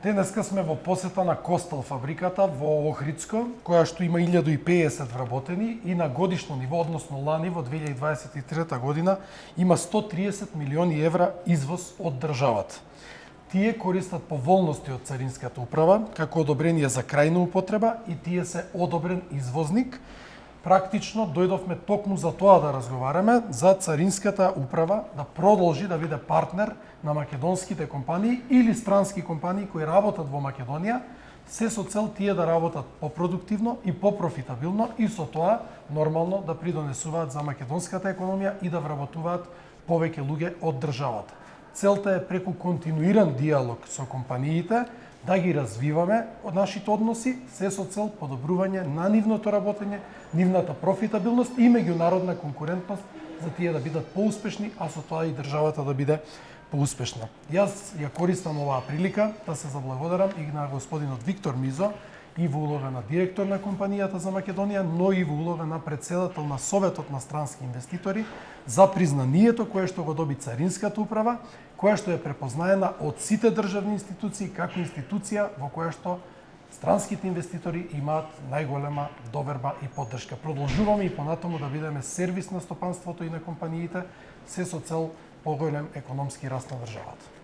Денеска сме во посета на Костел фабриката во Охридско, која што има 1050 вработени и на годишно ниво, односно лани во 2023 година, има 130 милиони евра извоз од државата. Тие користат поволности од Царинската управа како одобрение за крајна употреба и тие се одобрен извозник. Практично дојдовме токму за тоа да разговараме за Царинската управа да продолжи да биде партнер на македонските компании или странски компании кои работат во Македонија, се со цел тие да работат попродуктивно и попрофитабилно и со тоа нормално да придонесуваат за македонската економија и да вработуваат повеќе луѓе од државата. Целта е преку континуиран диалог со компаниите да ги развиваме од нашите односи, се со цел подобрување на нивното работење, нивната профитабилност и меѓународна конкурентност за тие да бидат поуспешни, а со тоа и државата да биде поуспешна. Јас ја користам оваа прилика да се заблагодарам и на господинот Виктор Мизо и во улога на директор на компанијата за Македонија, но и во улога на председател на Советот на странски инвеститори за признанието кое што го доби Царинската управа, која што е препознаена од сите државни институции како институција во која што странските инвеститори имаат најголема доверба и поддршка. Продолжуваме и понатаму да бидеме сервис на стопанството и на компаниите, се со цел поголем економски раст на државата.